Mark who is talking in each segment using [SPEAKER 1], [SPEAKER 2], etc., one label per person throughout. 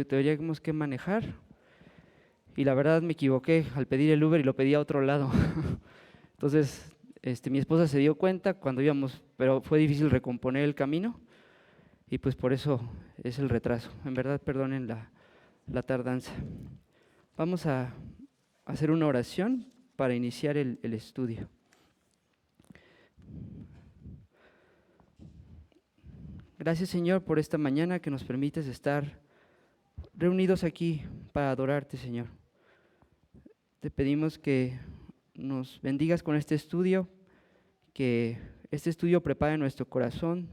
[SPEAKER 1] Tendríamos que manejar y la verdad me equivoqué al pedir el Uber y lo pedí a otro lado. Entonces, mi esposa se dio cuenta cuando íbamos, pero fue difícil recomponer el camino y pues por eso es el retraso. En verdad, perdonen la tardanza. Vamos a hacer una oración para iniciar el estudio. Gracias, Señor, por esta mañana que nos permites estar reunidos aquí para adorarte, Señor. Te pedimos que nos bendigas con este estudio, que este estudio prepare nuestro corazón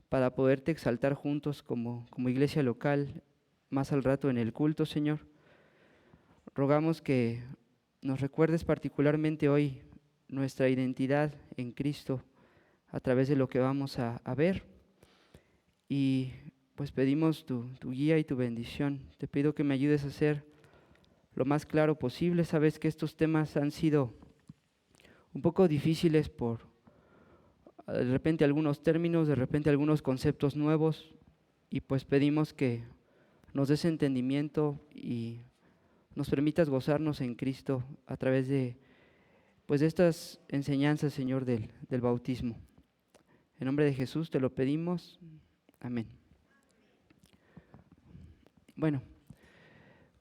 [SPEAKER 1] para poderte exaltar juntos como iglesia local, más al rato en el culto, Señor. Rogamos que nos recuerdes particularmente hoy nuestra identidad en Cristo a través de lo que vamos a ver. Y pues pedimos tu guía y tu bendición. Te pido que me ayudes a ser lo más claro posible. Sabes que estos temas han sido un poco difíciles por de repente algunos términos, de repente algunos conceptos nuevos, y pues pedimos que nos des entendimiento y nos permitas gozarnos en Cristo a través de estas enseñanzas, Señor, del bautismo. En nombre de Jesús te lo pedimos. Amén. Bueno,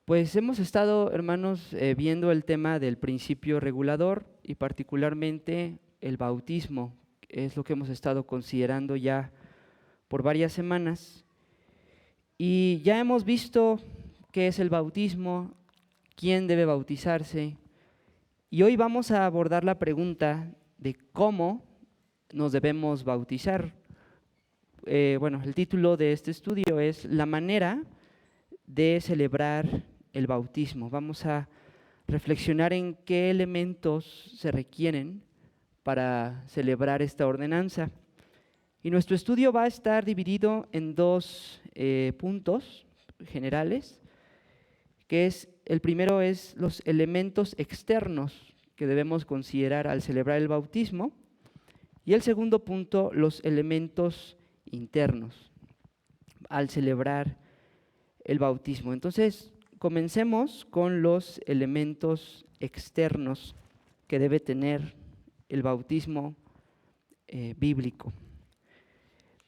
[SPEAKER 1] pues hemos estado, hermanos, viendo el tema del principio regulador y particularmente el bautismo. Es lo que hemos estado considerando ya por varias semanas. Y ya hemos visto qué es el bautismo, quién debe bautizarse. Y hoy vamos a abordar la pregunta de cómo nos debemos bautizar. El título de este estudio es La manera de celebrar el bautismo. Vamos a reflexionar en qué elementos se requieren para celebrar esta ordenanza. Y nuestro estudio va a estar dividido en dos puntos generales, que es, el primero es los elementos externos que debemos considerar al celebrar el bautismo, y el segundo punto, los elementos internos al celebrar el bautismo. Entonces, comencemos con los elementos externos que debe tener el bautismo bíblico.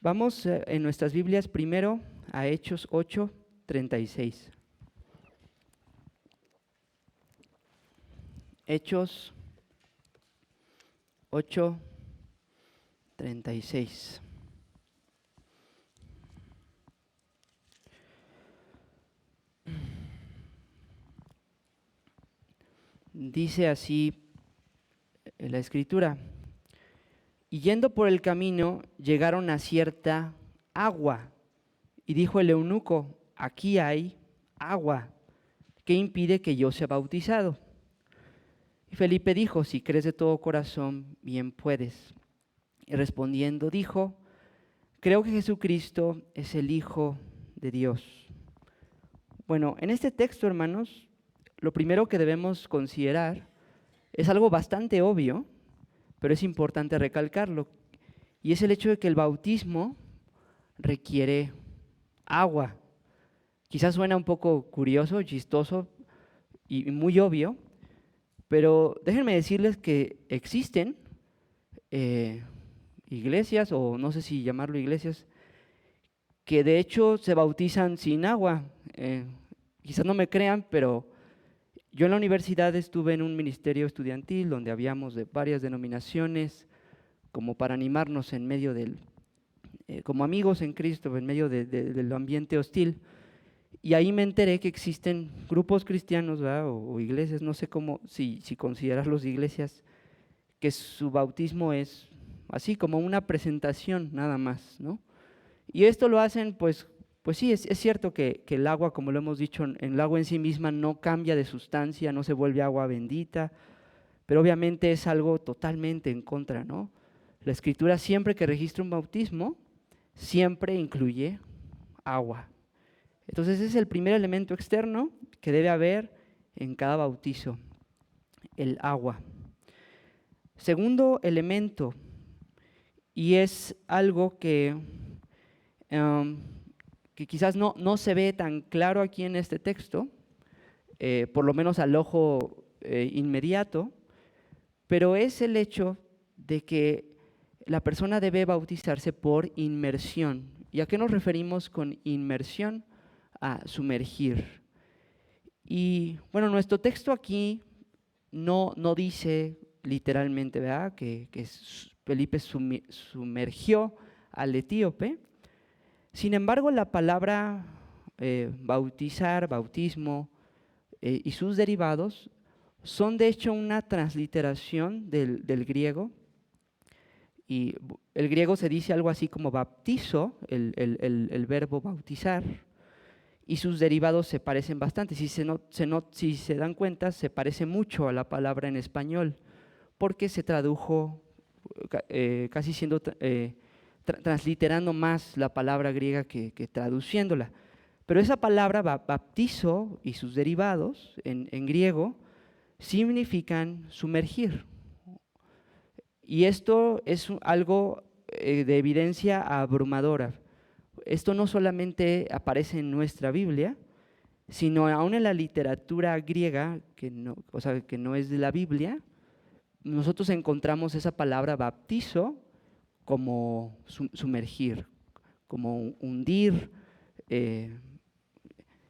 [SPEAKER 1] Vamos en nuestras Biblias primero a Hechos 8:36. Hechos 8:36. Dice así la Escritura: y yendo por el camino llegaron a cierta agua, y dijo el eunuco: aquí hay agua, ¿qué impide que yo sea bautizado? Y Felipe dijo: si crees de todo corazón, bien puedes. Y respondiendo dijo: creo que Jesucristo es el Hijo de Dios. Bueno, en este texto, hermanos, lo primero que debemos considerar es algo bastante obvio, pero es importante recalcarlo, y es el hecho de que el bautismo requiere agua. Quizás suena un poco curioso, chistoso y muy obvio, pero déjenme decirles que existen iglesias, o no sé si llamarlo iglesias, que de hecho se bautizan sin agua. Quizás no me crean, pero yo en la universidad estuve en un ministerio estudiantil donde habíamos de varias denominaciones, como para animarnos en medio como amigos en Cristo, en medio del ambiente hostil. Y ahí me enteré que existen grupos cristianos, ¿verdad? O iglesias, no sé cómo, si considerarlos iglesias, que su bautismo es así como una presentación nada más, ¿no? Y esto lo hacen, pues sí, es cierto que el agua, como lo hemos dicho, el agua en sí misma no cambia de sustancia, no se vuelve agua bendita, pero obviamente es algo totalmente en contra, ¿no? La Escritura, siempre que registra un bautismo, siempre incluye agua. Entonces ese es el primer elemento externo que debe haber en cada bautizo, el agua. Segundo elemento, y es algo que que quizás no se ve tan claro aquí en este texto, por lo menos al ojo inmediato, pero es el hecho de que la persona debe bautizarse por inmersión. ¿Y a qué nos referimos con inmersión? A sumergir. Y bueno, nuestro texto aquí no dice literalmente, ¿verdad?, que Felipe sumergió al etíope. Sin embargo, la palabra bautizar, bautismo y sus derivados son de hecho una transliteración del griego. Y el griego se dice algo así como baptizo, el verbo bautizar, y sus derivados se parecen bastante. Si se dan cuenta, se parece mucho a la palabra en español, porque se tradujo casi siendo transliterando más la palabra griega que traduciéndola. Pero esa palabra baptizo y sus derivados en griego significan sumergir. Y esto es algo de evidencia abrumadora. Esto no solamente aparece en nuestra Biblia, sino aún en la literatura griega, que no es de la Biblia, nosotros encontramos esa palabra baptizo como sumergir, como hundir,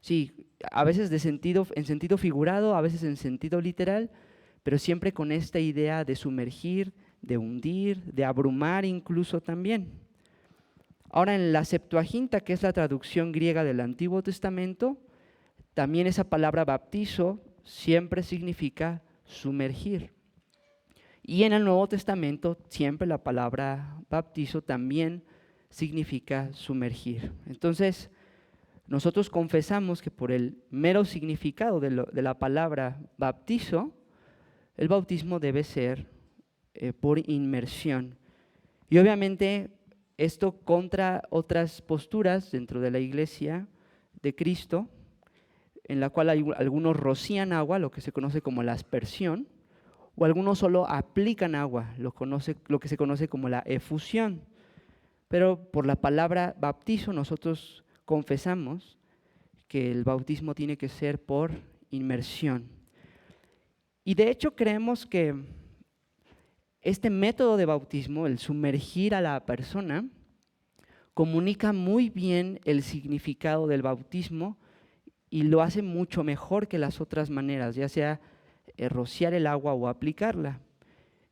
[SPEAKER 1] sí, a veces en sentido figurado, a veces en sentido literal, pero siempre con esta idea de sumergir, de hundir, de abrumar incluso también. Ahora, en la Septuaginta, que es la traducción griega del Antiguo Testamento, también esa palabra baptizo siempre significa sumergir. Y en el Nuevo Testamento siempre la palabra baptizo también significa sumergir. Entonces, nosotros confesamos que por el mero significado de la palabra baptizo, el bautismo debe ser por inmersión. Y obviamente esto contra otras posturas dentro de la Iglesia de Cristo, en la cual algunos rocían agua, lo que se conoce como la aspersión, o algunos solo aplican agua, lo que se conoce como la efusión. Pero por la palabra bautizo nosotros confesamos que el bautismo tiene que ser por inmersión. Y de hecho creemos que este método de bautismo, el sumergir a la persona, comunica muy bien el significado del bautismo y lo hace mucho mejor que las otras maneras, ya sea rociar el agua o aplicarla.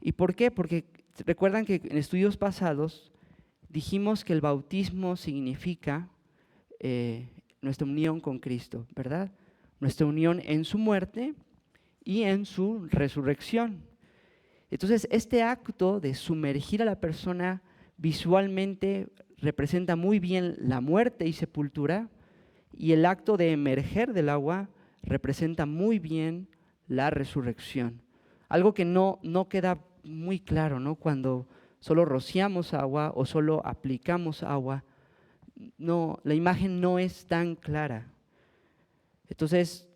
[SPEAKER 1] ¿Y por qué? Porque recuerdan que en estudios pasados dijimos que el bautismo significa nuestra unión con Cristo, ¿verdad? Nuestra unión en su muerte y en su resurrección. Entonces, este acto de sumergir a la persona visualmente representa muy bien la muerte y sepultura, y el acto de emerger del agua representa muy bien la resurrección. Algo que no queda muy claro, ¿no? Cuando solo rociamos agua o solo aplicamos agua, no, la imagen no es tan clara. Entonces,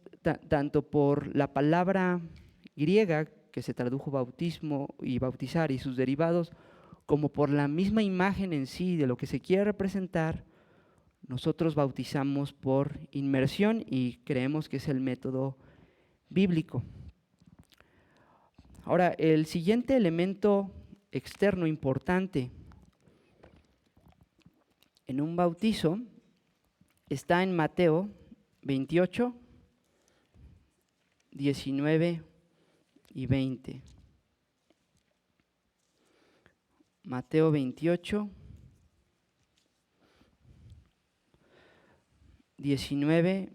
[SPEAKER 1] tanto por la palabra griega que se tradujo bautismo y bautizar y sus derivados, como por la misma imagen en sí de lo que se quiere representar, nosotros bautizamos por inmersión y creemos que es el método bíblico. Ahora, el siguiente elemento externo importante en un bautizo está en Mateo 28, 19 y 20. Mateo 28, 19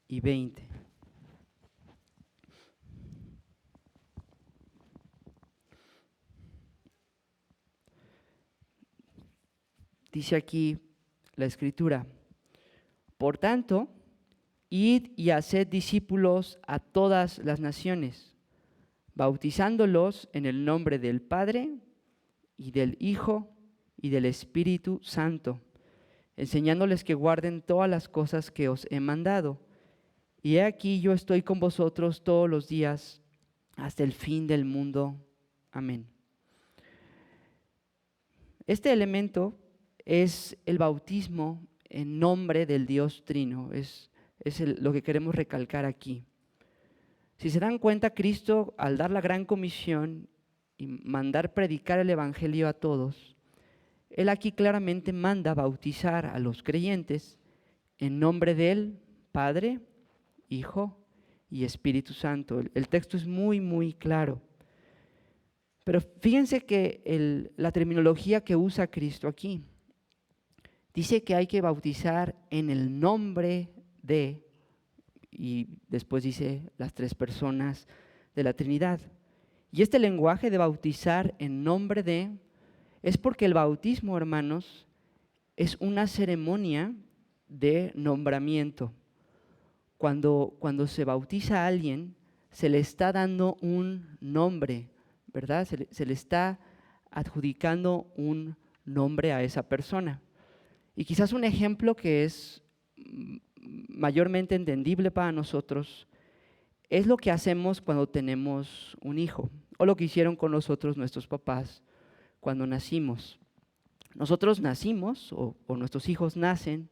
[SPEAKER 1] y 20. Dice aquí la Escritura: por tanto, id y haced discípulos a todas las naciones, bautizándolos en el nombre del Padre y del Hijo y del Espíritu Santo, enseñándoles que guarden todas las cosas que os he mandado. Y he aquí yo estoy con vosotros todos los días hasta el fin del mundo. Amén. Este elemento es el bautismo en nombre del Dios Trino. Lo que queremos recalcar aquí. Si se dan cuenta, Cristo, al dar la gran comisión y mandar predicar el Evangelio a todos, Él aquí claramente manda bautizar a los creyentes en nombre del Padre, Hijo y Espíritu Santo. El texto es muy, muy claro. Pero fíjense que la terminología que usa Cristo aquí, dice que hay que bautizar en el nombre de, y después dice las tres personas de la Trinidad. Y este lenguaje de bautizar en nombre de, es porque el bautismo, hermanos, es una ceremonia de nombramiento. Cuando se bautiza a alguien, se le está dando un nombre, ¿verdad? Se le está adjudicando un nombre a esa persona. Y quizás un ejemplo que es mayormente entendible para nosotros es lo que hacemos cuando tenemos un hijo, o lo que hicieron con nosotros nuestros papás cuando nacimos. Nosotros nacimos, o nuestros hijos nacen,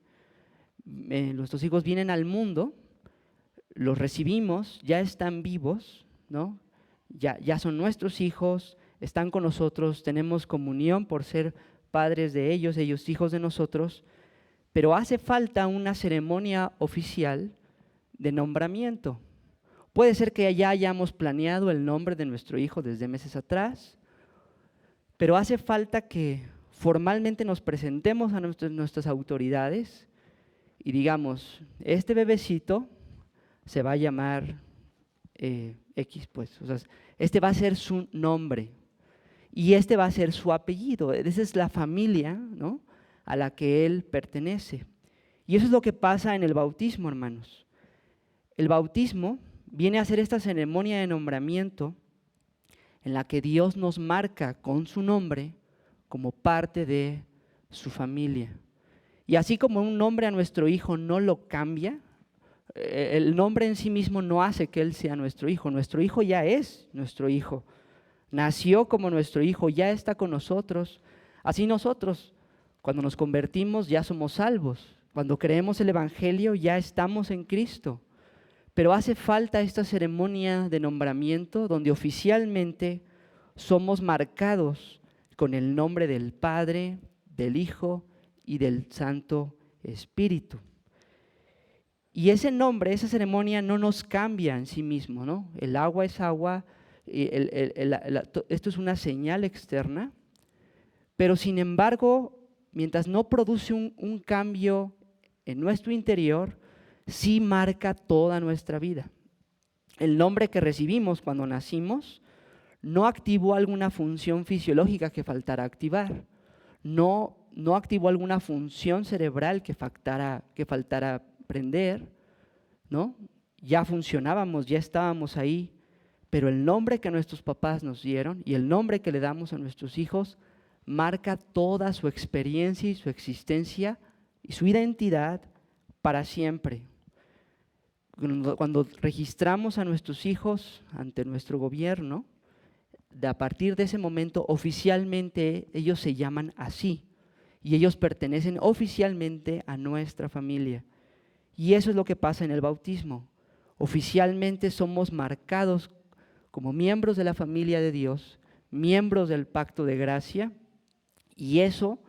[SPEAKER 1] nuestros hijos vienen al mundo, los recibimos, ya están vivos, ¿no? Ya son nuestros hijos, están con nosotros, tenemos comunión por ser padres de ellos hijos de nosotros, pero hace falta una ceremonia oficial de nombramiento. Puede ser que ya hayamos planeado el nombre de nuestro hijo desde meses atrás, pero hace falta que formalmente nos presentemos a nuestras autoridades y digamos, este bebecito se va a llamar X, pues, o sea, este va a ser su nombre y este va a ser su apellido. Esa es la familia, ¿no?, a la que él pertenece. Y eso es lo que pasa en el bautismo, hermanos. El bautismo viene a ser esta ceremonia de nombramiento en la que Dios nos marca con su nombre como parte de su familia. Y así como un nombre a nuestro hijo no lo cambia, el nombre en sí mismo no hace que él sea nuestro hijo ya es nuestro hijo, nació como nuestro hijo, ya está con nosotros. Así nosotros, cuando nos convertimos, ya somos salvos, cuando creemos el Evangelio ya estamos en Cristo, pero hace falta esta ceremonia de nombramiento donde oficialmente somos marcados con el nombre del Padre, del Hijo y del Santo Espíritu. Y ese nombre, esa ceremonia no nos cambia en sí mismo, ¿no? El agua es agua, esto es una señal externa, pero sin embargo, mientras no produce un cambio en nuestro interior, sí marca toda nuestra vida. El nombre que recibimos cuando nacimos no activó alguna función fisiológica que faltara activar, no activó alguna función cerebral que faltara aprender, ¿no? Ya funcionábamos, ya estábamos ahí, pero el nombre que nuestros papás nos dieron y el nombre que le damos a nuestros hijos marca toda su experiencia y su existencia y su identidad para siempre. Cuando registramos a nuestros hijos ante nuestro gobierno, a partir de ese momento oficialmente ellos se llaman así y ellos pertenecen oficialmente a nuestra familia. Y eso es lo que pasa en el bautismo. Oficialmente somos marcados como miembros de la familia de Dios, miembros del pacto de gracia, y eso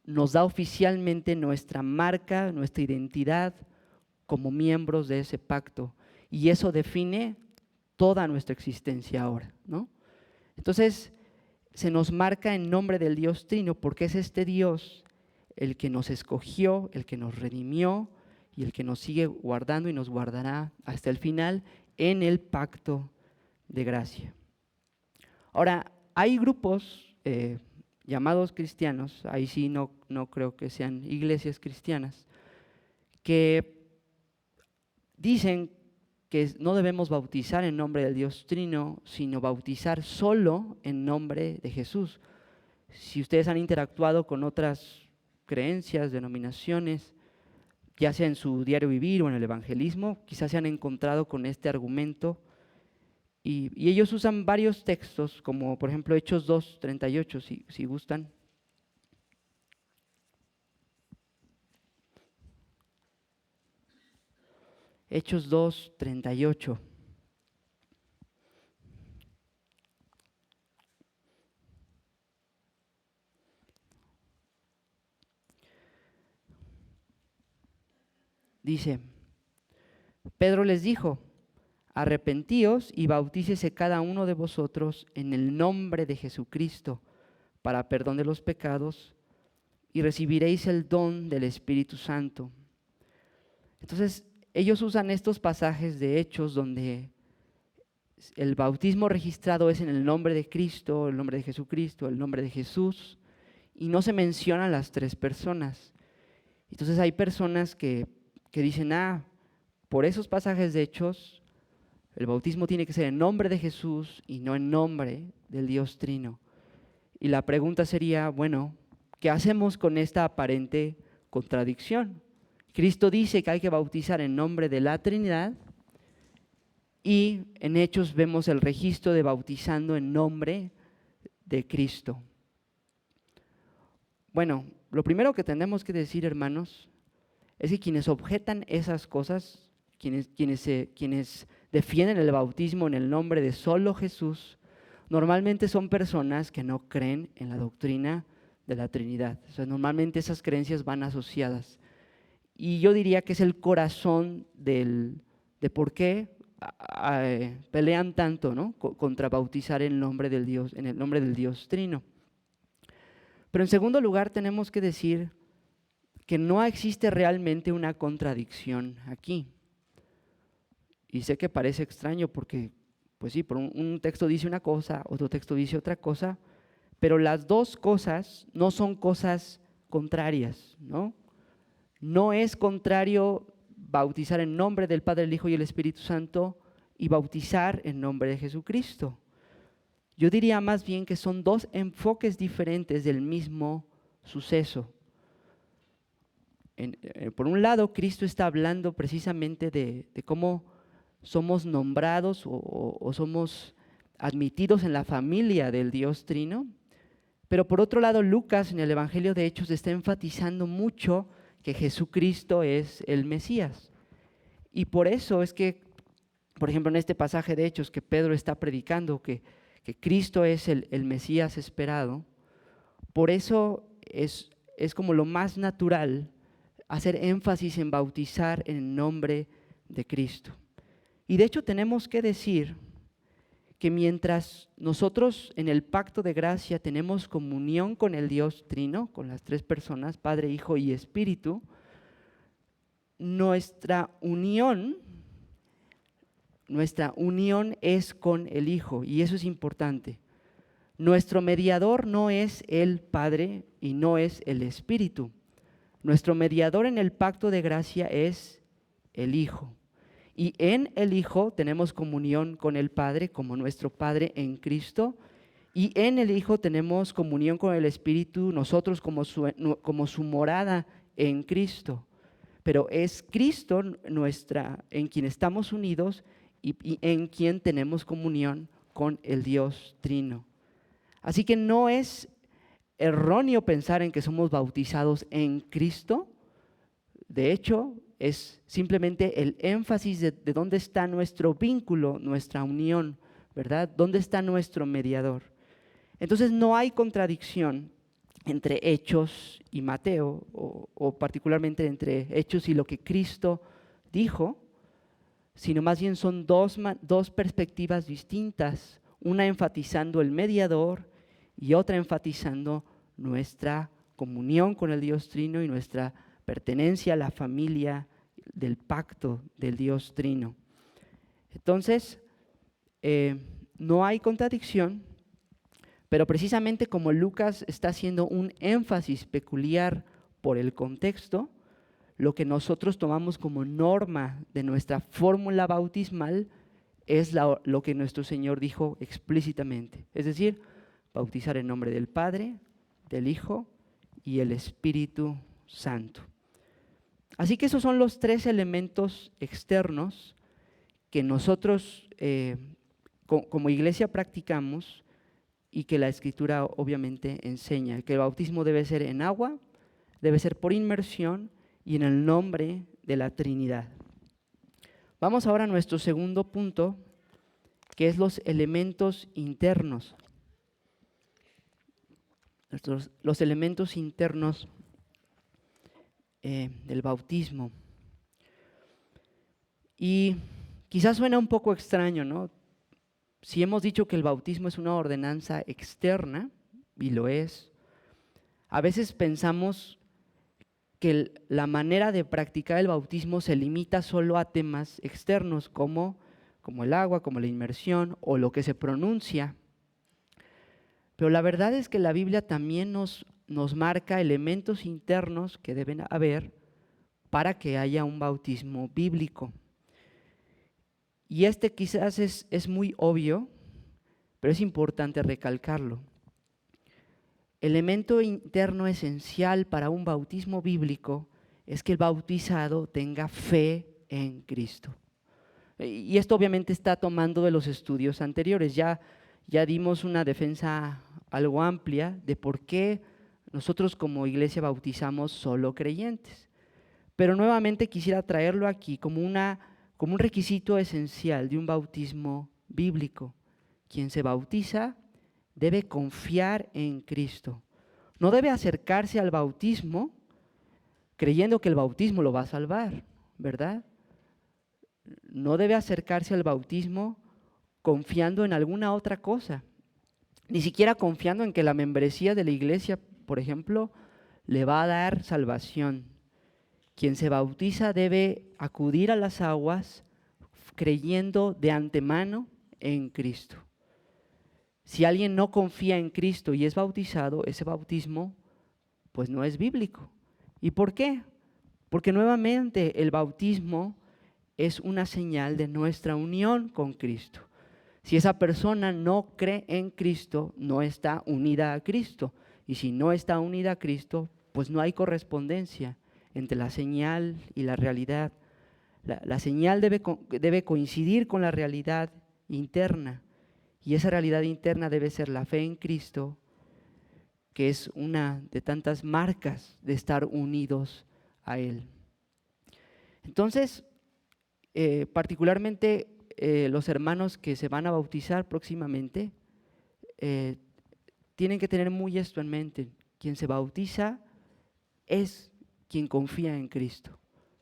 [SPEAKER 1] nos da oficialmente nuestra marca, nuestra identidad como miembros de ese pacto. Y eso define toda nuestra existencia ahora, ¿no? Entonces, se nos marca en nombre del Dios Trino porque es este Dios el que nos escogió, el que nos redimió y el que nos sigue guardando y nos guardará hasta el final en el pacto de gracia. Ahora, hay grupos llamados cristianos, ahí sí no creo que sean iglesias cristianas, que dicen que no debemos bautizar en nombre del Dios Trino, sino bautizar solo en nombre de Jesús. Si ustedes han interactuado con otras creencias, denominaciones, ya sea en su diario vivir o en el evangelismo, quizás se han encontrado con este argumento y ellos usan varios textos, como por ejemplo Hechos 2:38, si gustan. Hechos 2:38. Dice, Pedro les dijo, arrepentíos y bautícese cada uno de vosotros en el nombre de Jesucristo para perdón de los pecados y recibiréis el don del Espíritu Santo. Entonces, ellos usan estos pasajes de Hechos donde el bautismo registrado es en el nombre de Cristo, el nombre de Jesucristo, el nombre de Jesús, y no se mencionan las tres personas. Entonces hay personas que dicen, por esos pasajes de Hechos, el bautismo tiene que ser en nombre de Jesús y no en nombre del Dios Trino. Y la pregunta sería, bueno, ¿qué hacemos con esta aparente contradicción? Cristo dice que hay que bautizar en nombre de la Trinidad y en Hechos vemos el registro de bautizando en nombre de Cristo. Bueno, lo primero que tenemos que decir, hermanos, es que quienes objetan esas cosas, quienes defienden el bautismo en el nombre de solo Jesús, normalmente son personas que no creen en la doctrina de la Trinidad. O sea, normalmente esas creencias van asociadas. Y yo diría que es el corazón de por qué pelean tanto, ¿no?, contra bautizar en el nombre del Dios Trino. Pero en segundo lugar tenemos que decir que no existe realmente una contradicción aquí. Y sé que parece extraño porque, pues sí, por un texto dice una cosa, otro texto dice otra cosa, pero las dos cosas no son cosas contrarias, ¿no? No es contrario bautizar en nombre del Padre, el Hijo y el Espíritu Santo y bautizar en nombre de Jesucristo. Yo diría más bien que son dos enfoques diferentes del mismo suceso. Por un lado, Cristo está hablando precisamente de cómo somos nombrados o somos admitidos en la familia del Dios Trino, pero por otro lado, Lucas en el Evangelio de Hechos está enfatizando mucho que Jesucristo es el Mesías. Y por eso es que, por ejemplo, en este pasaje de Hechos que Pedro está predicando, que Cristo es el Mesías esperado, por eso es como lo más natural hacer énfasis en bautizar en el nombre de Cristo. Y de hecho tenemos que decir que mientras nosotros en el pacto de gracia tenemos comunión con el Dios Trino, con las tres personas, Padre, Hijo y Espíritu, nuestra unión es con el Hijo, y eso es importante. Nuestro mediador no es el Padre y no es el Espíritu. Nuestro mediador en el pacto de gracia es el Hijo. Y en el Hijo tenemos comunión con el Padre como nuestro Padre en Cristo. Y en el Hijo tenemos comunión con el Espíritu, nosotros como su morada en Cristo. Pero es Cristo en quien estamos unidos y en quien tenemos comunión con el Dios Trino. Así que no es erróneo pensar en que somos bautizados en Cristo. De hecho, es simplemente el énfasis de dónde está nuestro vínculo, nuestra unión, ¿verdad? ¿Dónde está nuestro mediador? Entonces no hay contradicción entre Hechos y Mateo, o particularmente entre Hechos y lo que Cristo dijo, sino más bien son dos perspectivas distintas, una enfatizando el mediador y otra enfatizando nuestra comunión con el Dios Trino y nuestra pertenencia a la familia del pacto del Dios Trino. Entonces, no hay contradicción, pero precisamente como Lucas está haciendo un énfasis peculiar por el contexto, lo que nosotros tomamos como norma de nuestra fórmula bautismal es lo que nuestro Señor dijo explícitamente, es decir, bautizar en nombre del Padre, del Hijo y el Espíritu Santo. Así que esos son los tres elementos externos que nosotros como iglesia practicamos y que la Escritura obviamente enseña, que el bautismo debe ser en agua, debe ser por inmersión y en el nombre de la Trinidad. Vamos ahora a nuestro segundo punto, que es los elementos internos. Los elementos internos del bautismo. Y quizás suena un poco extraño, ¿no? Si hemos dicho que el bautismo es una ordenanza externa, y lo es, a veces pensamos que la manera de practicar el bautismo se limita solo a temas externos, como el agua, como la inmersión o lo que se pronuncia. Pero la verdad es que la Biblia también nos marca elementos internos que deben haber para que haya un bautismo bíblico. Y quizás es muy obvio, pero es importante recalcarlo. Elemento interno esencial para un bautismo bíblico es que el bautizado tenga fe en Cristo. Y esto obviamente está tomando de los estudios anteriores. Ya dimos una defensa algo amplia de por qué nosotros como iglesia bautizamos solo creyentes. Pero nuevamente quisiera traerlo aquí como un requisito esencial de un bautismo bíblico. Quien se bautiza debe confiar en Cristo. No debe acercarse al bautismo creyendo que el bautismo lo va a salvar, ¿verdad? No debe acercarse al bautismo confiando en alguna otra cosa, ni siquiera confiando en que la membresía de la iglesia, por ejemplo, le va a dar salvación. Quien se bautiza debe acudir a las aguas creyendo de antemano en Cristo. Si alguien no confía en Cristo y es bautizado, ese bautismo pues no es bíblico. ¿Y por qué? Porque nuevamente el bautismo es una señal de nuestra unión con Cristo. Si esa persona no cree en Cristo, no está unida a Cristo. Y si no está unida a Cristo, pues no hay correspondencia entre la señal y la realidad. La señal debe coincidir con la realidad interna. Y esa realidad interna debe ser la fe en Cristo, que es una de tantas marcas de estar unidos a Él. Entonces, particularmente los hermanos que se van a bautizar próximamente, tienen que tener muy esto en mente. Quien se bautiza es quien confía en Cristo,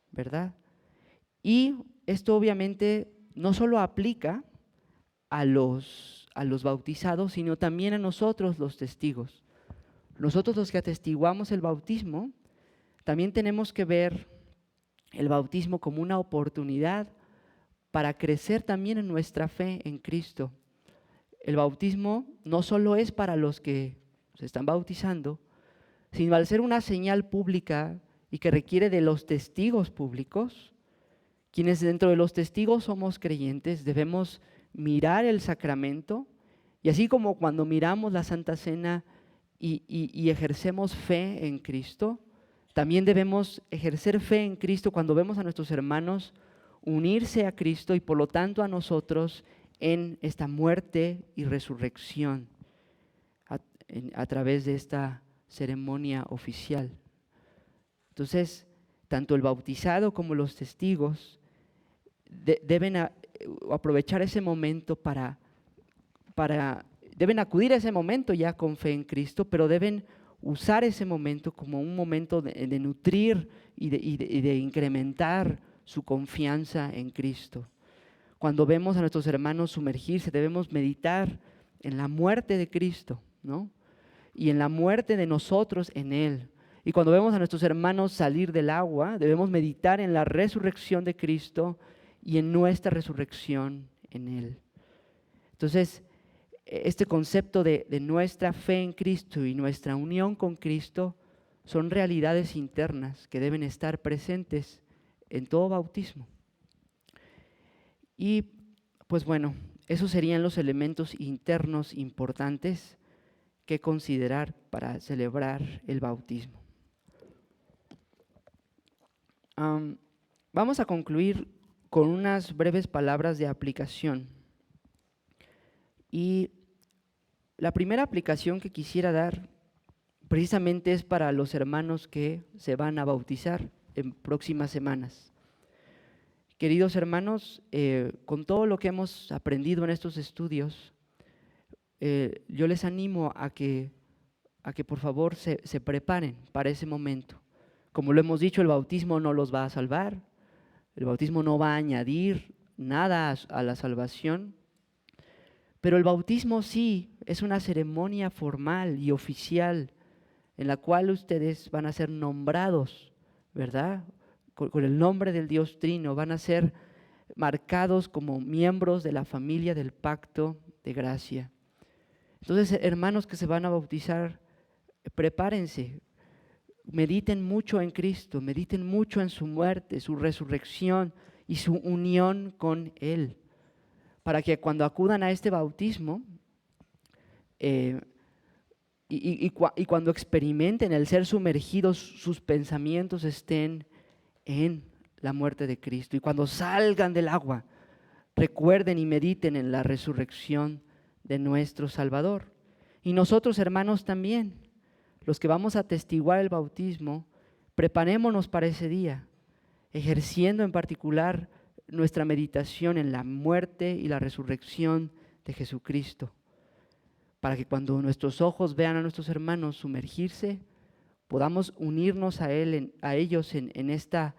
[SPEAKER 1] ¿verdad? Y esto obviamente no solo aplica a los bautizados, sino también a nosotros los testigos. Nosotros los que atestiguamos el bautismo, también tenemos que ver el bautismo como una oportunidad para crecer también en nuestra fe en Cristo. El bautismo no solo es para los que se están bautizando, sino al ser una señal pública y que requiere de los testigos públicos, quienes dentro de los testigos somos creyentes, debemos mirar el sacramento, y así como cuando miramos la Santa Cena y ejercemos fe en Cristo, también debemos ejercer fe en Cristo cuando vemos a nuestros hermanos unirse a Cristo y por lo tanto a nosotros en esta muerte y resurrección a través de esta ceremonia oficial. Entonces, tanto el bautizado como los testigos deben aprovechar ese momento deben acudir a ese momento ya con fe en Cristo, pero deben usar ese momento como un momento de nutrir y de incrementar su confianza en Cristo. Cuando vemos a nuestros hermanos sumergirse, debemos meditar en la muerte de Cristo, ¿no? Y en la muerte de nosotros en Él. Y cuando vemos a nuestros hermanos salir del agua, debemos meditar en la resurrección de Cristo y en nuestra resurrección en Él. Entonces, este concepto de nuestra fe en Cristo y nuestra unión con Cristo son realidades internas que deben estar presentes en todo bautismo. Y pues bueno, esos serían los elementos internos importantes que considerar para celebrar el bautismo. Vamos a concluir con unas breves palabras de aplicación. Y la primera aplicación que quisiera dar precisamente es para los hermanos que se van a bautizar en próximas semanas. queridos hermanos, con todo lo que hemos aprendido en estos estudios, yo les animo a que por favor se preparen para ese momento. Como lo hemos dicho, el bautismo no los va a salvar, el bautismo no va a añadir nada a la salvación, pero el bautismo sí es una ceremonia formal y oficial en la cual ustedes van a ser nombrados, ¿verdad? Con el nombre del Dios Trino, van a ser marcados como miembros de la familia del pacto de gracia. Entonces, hermanos que se van a bautizar, prepárense, mediten mucho en Cristo, mediten mucho en su muerte, su resurrección y su unión con Él, para que cuando acudan a este bautismo y cuando experimenten el ser sumergidos, sus pensamientos estén en la muerte de Cristo. Y cuando salgan del agua, recuerden y mediten en la resurrección de nuestro Salvador. Y nosotros, hermanos, también, los que vamos a atestiguar el bautismo, preparémonos para ese día, ejerciendo en particular nuestra meditación en la muerte y la resurrección de Jesucristo, para que cuando nuestros ojos vean a nuestros hermanos sumergirse, podamos unirnos a ellos en esta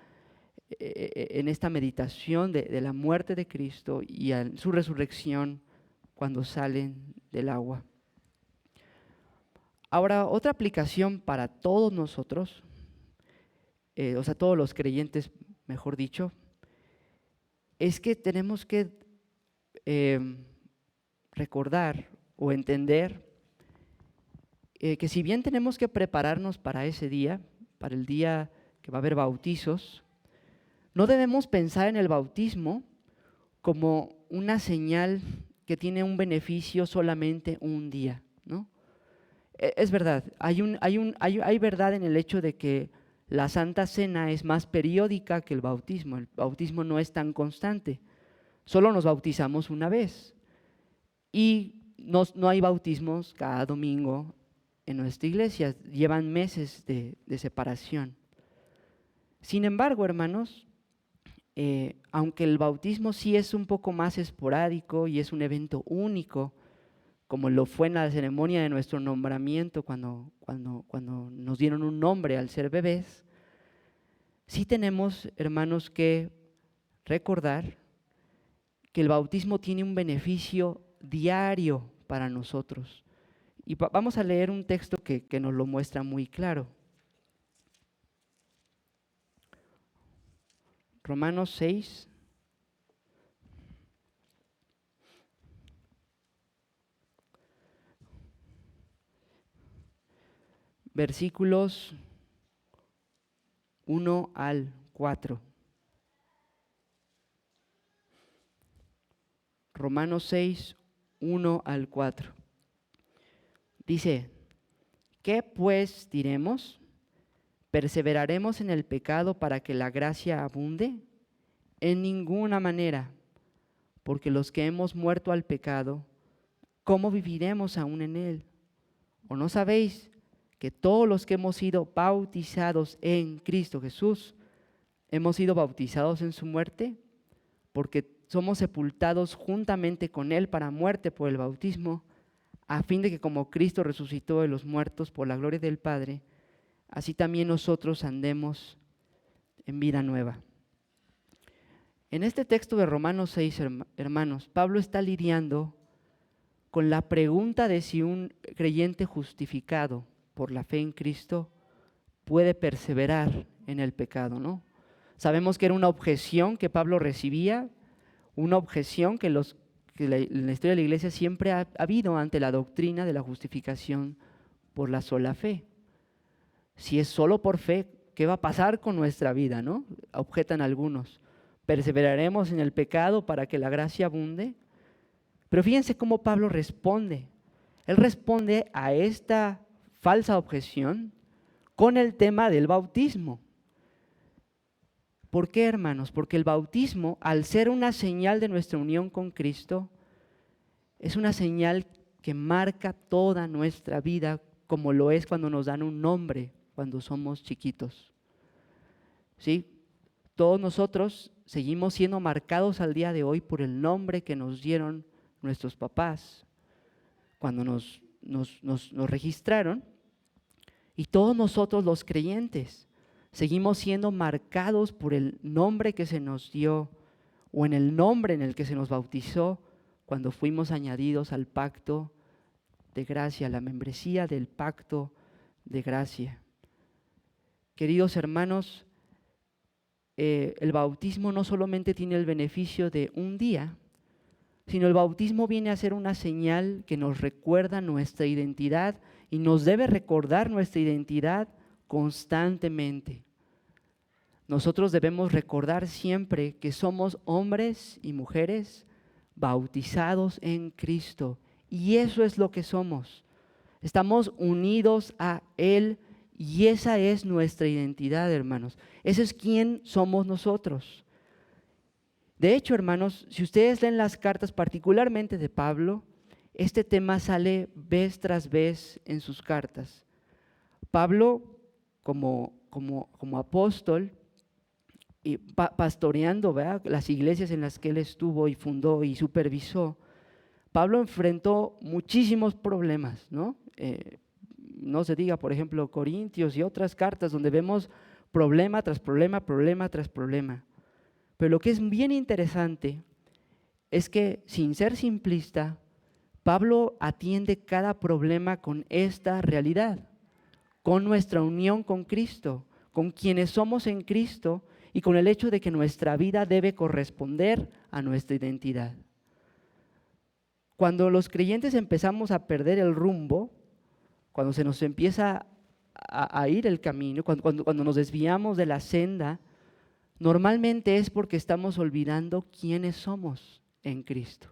[SPEAKER 1] meditación de la muerte de Cristo y a su resurrección cuando salen del agua. Ahora, otra aplicación para todos nosotros, todos los creyentes, mejor dicho, es que tenemos que recordar o entender que si bien tenemos que prepararnos para ese día, para el día que va a haber bautizos, no debemos pensar en el bautismo como una señal que tiene un beneficio solamente un día, ¿no? Es verdad, hay verdad en el hecho de que la Santa Cena es más periódica que el bautismo no es tan constante, solo nos bautizamos una vez y no hay bautismos cada domingo en nuestra iglesia, llevan meses de separación. Sin embargo, hermanos, aunque el bautismo sí es un poco más esporádico y es un evento único, como lo fue en la ceremonia de nuestro nombramiento cuando nos dieron un nombre al ser bebés, sí tenemos, hermanos, que recordar que el bautismo tiene un beneficio diario para nosotros. Y vamos a leer un texto que nos lo muestra muy claro. Romanos 6, versículos 1 al 4. Romanos 6, 1 al 4. Dice, ¿qué pues diremos? ¿Perseveraremos en el pecado para que la gracia abunde? En ninguna manera, porque los que hemos muerto al pecado, ¿cómo viviremos aún en él? ¿O no sabéis que todos los que hemos sido bautizados en Cristo Jesús, hemos sido bautizados en su muerte? Porque somos sepultados juntamente con Él para muerte por el bautismo, a fin de que como Cristo resucitó de los muertos por la gloria del Padre, así también nosotros andemos en vida nueva. En este texto de Romanos 6, hermanos, Pablo está lidiando con la pregunta de si un creyente justificado por la fe en Cristo puede perseverar en el pecado, ¿no? Sabemos que era una objeción que Pablo recibía, una objeción que en la historia de la iglesia siempre ha habido ante la doctrina de la justificación por la sola fe. Si es solo por fe, ¿qué va a pasar con nuestra vida, no? Objetan algunos. ¿Perseveraremos en el pecado para que la gracia abunde? Pero fíjense cómo Pablo responde. Él responde a esta falsa objeción con el tema del bautismo. ¿Por qué, hermanos? Porque el bautismo, al ser una señal de nuestra unión con Cristo, es una señal que marca toda nuestra vida, como lo es cuando nos dan un nombre, cuando somos chiquitos. ¿Sí? Todos nosotros seguimos siendo marcados al día de hoy por el nombre que nos dieron nuestros papás cuando nos registraron, y todos nosotros los creyentes seguimos siendo marcados por el nombre que se nos dio o en el nombre en el que se nos bautizó cuando fuimos añadidos al pacto de gracia, la membresía del pacto de gracia. Queridos hermanos, el bautismo no solamente tiene el beneficio de un día, sino el bautismo viene a ser una señal que nos recuerda nuestra identidad y nos debe recordar nuestra identidad constantemente. Nosotros debemos recordar siempre que somos hombres y mujeres bautizados en Cristo, y eso es lo que somos. Estamos unidos a Él y esa es nuestra identidad, hermanos. Ese es quién somos nosotros. De hecho, hermanos, si ustedes leen las cartas, particularmente de Pablo, este tema sale vez tras vez en sus cartas. Pablo, como apóstol, y pastoreando, ¿verdad?, las iglesias en las que él estuvo y fundó y supervisó, Pablo enfrentó muchísimos problemas, ¿no? No se diga, por ejemplo, Corintios y otras cartas donde vemos problema tras problema, problema tras problema. Pero lo que es bien interesante es que, sin ser simplista, Pablo atiende cada problema con esta realidad, con nuestra unión con Cristo, con quienes somos en Cristo y con el hecho de que nuestra vida debe corresponder a nuestra identidad. Cuando los creyentes empezamos a perder el rumbo, cuando se nos empieza a ir el camino, cuando nos desviamos de la senda, normalmente es porque estamos olvidando quiénes somos en Cristo.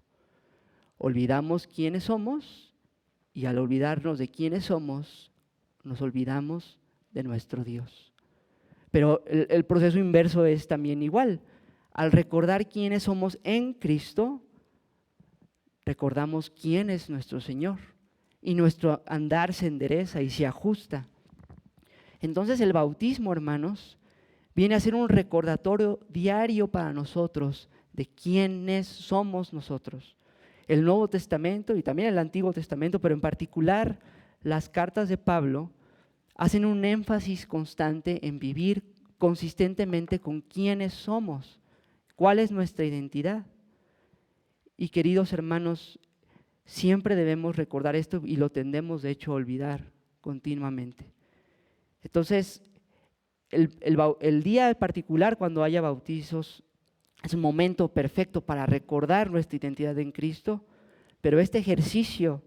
[SPEAKER 1] Olvidamos quiénes somos y al olvidarnos de quiénes somos, nos olvidamos de nuestro Dios. Pero el proceso inverso es también igual. Al recordar quiénes somos en Cristo, recordamos quién es nuestro Señor y nuestro andar se endereza y se ajusta. Entonces el bautismo, hermanos, viene a ser un recordatorio diario para nosotros de quiénes somos nosotros. El Nuevo Testamento y también el Antiguo Testamento, pero en particular las cartas de Pablo, hacen un énfasis constante en vivir consistentemente con quiénes somos, cuál es nuestra identidad. Y queridos hermanos, siempre debemos recordar esto y lo tendemos de hecho a olvidar continuamente. Entonces, el día en particular cuando haya bautizos es un momento perfecto para recordar nuestra identidad en Cristo, pero este ejercicio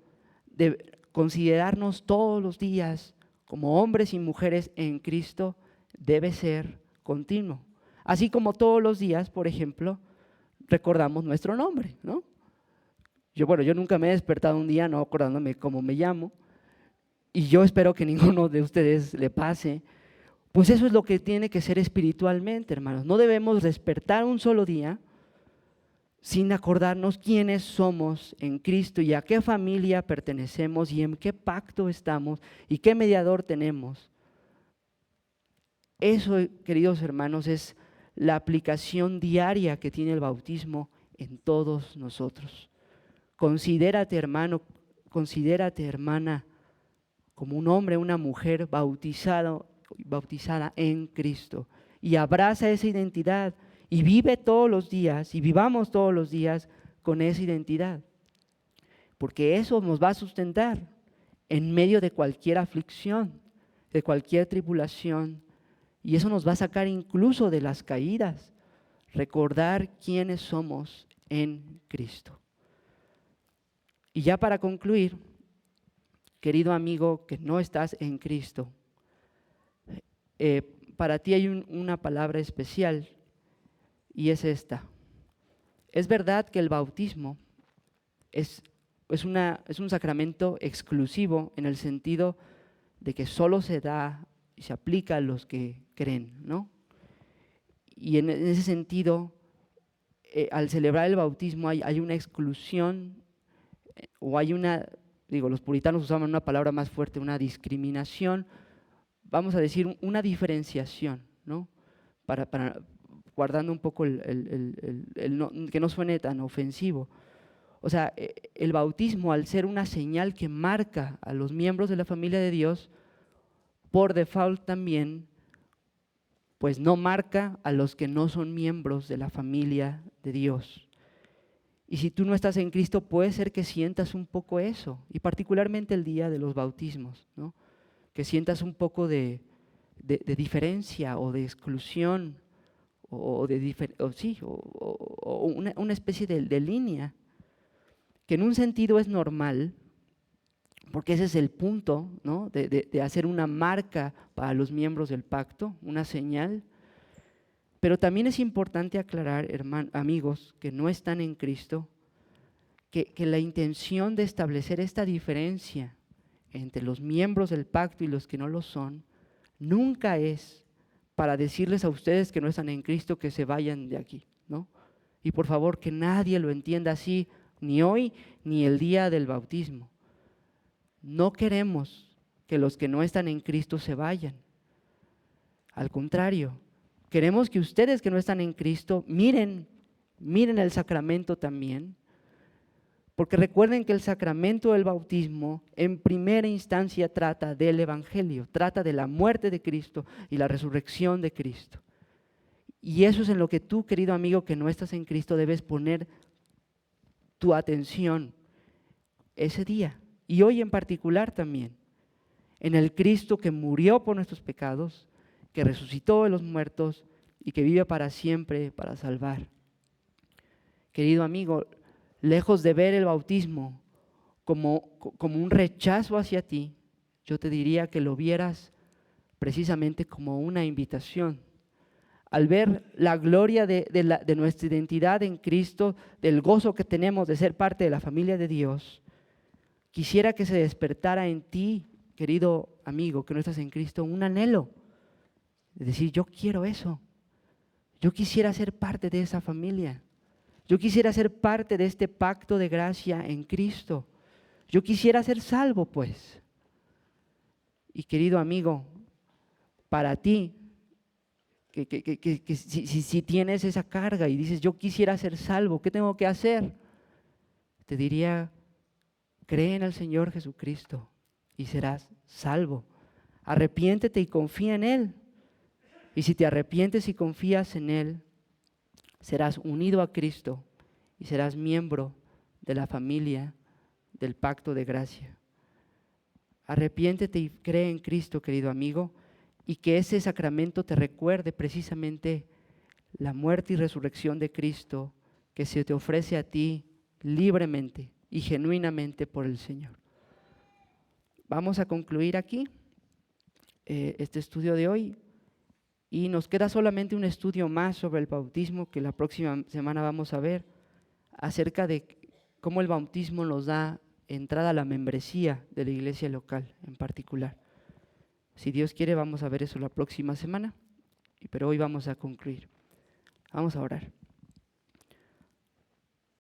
[SPEAKER 1] de considerarnos todos los días como hombres y mujeres en Cristo debe ser continuo. Así como todos los días, por ejemplo, recordamos nuestro nombre, ¿no? Yo nunca me he despertado un día no acordándome cómo me llamo, y yo espero que ninguno de ustedes le pase. Pues eso es lo que tiene que ser espiritualmente, hermanos. No debemos despertar un solo día sin acordarnos quiénes somos en Cristo y a qué familia pertenecemos y en qué pacto estamos y qué mediador tenemos. Eso, queridos hermanos, es la aplicación diaria que tiene el bautismo en todos nosotros. Considérate, hermano, considérate, hermana, como un hombre, una mujer bautizada en Cristo, y abraza esa identidad y vive todos los días y vivamos todos los días con esa identidad, porque eso nos va a sustentar en medio de cualquier aflicción, de cualquier tribulación, y eso nos va a sacar incluso de las caídas, recordar quiénes somos en Cristo. Y ya para concluir, querido amigo que no estás en Cristo, para ti hay una palabra especial y es esta. Es verdad que el bautismo es un sacramento exclusivo en el sentido de que solo se da y se aplica a los que creen, ¿no? Y en ese sentido, al celebrar el bautismo hay una exclusión o hay los puritanos usaban una palabra más fuerte, una discriminación, vamos a decir una diferenciación, ¿no? guardando un poco que no suene tan ofensivo. O sea, el bautismo, al ser una señal que marca a los miembros de la familia de Dios, por default también, pues no marca a los que no son miembros de la familia de Dios. Y si tú no estás en Cristo, puede ser que sientas un poco eso, y particularmente el día de los bautismos, ¿no? Que sientas un poco de diferencia o de exclusión, o una especie de línea, que en un sentido es normal, porque ese es el punto, ¿no? de hacer una marca para los miembros del pacto, una señal. Pero también es importante aclarar, amigos que no están en Cristo, que la intención de establecer esta diferencia entre los miembros del pacto y los que no lo son, nunca es para decirles a ustedes que no están en Cristo que se vayan de aquí, ¿no? Y por favor, que nadie lo entienda así, ni hoy ni el día del bautismo. No queremos que los que no están en Cristo se vayan. Al contrario, queremos que ustedes que no están en Cristo miren el sacramento también, porque recuerden que el sacramento del bautismo en primera instancia trata del Evangelio, trata de la muerte de Cristo y la resurrección de Cristo. Y eso es en lo que tú, querido amigo que no estás en Cristo, debes poner tu atención ese día y hoy en particular también, en el Cristo que murió por nuestros pecados, que resucitó de los muertos y que vive para siempre para salvar. Querido amigo, lejos de ver el bautismo como un rechazo hacia ti, yo te diría que lo vieras precisamente como una invitación. Al ver la gloria de nuestra identidad en Cristo, del gozo que tenemos de ser parte de la familia de Dios, quisiera que se despertara en ti, querido amigo, que no estás en Cristo, un anhelo de decir, yo quiero eso, yo quisiera ser parte de esa familia. Yo quisiera ser parte de este pacto de gracia en Cristo. Yo quisiera ser salvo, pues. Y querido amigo, para ti, que si tienes esa carga y dices, yo quisiera ser salvo, ¿qué tengo que hacer? Te diría, cree en el Señor Jesucristo y serás salvo. Arrepiéntete y confía en Él. Y si te arrepientes y confías en Él, serás unido a Cristo y serás miembro de la familia del pacto de gracia. Arrepiéntete y cree en Cristo, querido amigo, y que ese sacramento te recuerde precisamente la muerte y resurrección de Cristo que se te ofrece a ti libremente y genuinamente por el Señor. Vamos a concluir aquí este estudio de hoy. Y nos queda solamente un estudio más sobre el bautismo que la próxima semana vamos a ver, acerca de cómo el bautismo nos da entrada a la membresía de la iglesia local en particular. Si Dios quiere, vamos a ver eso la próxima semana, pero hoy vamos a concluir. Vamos a orar.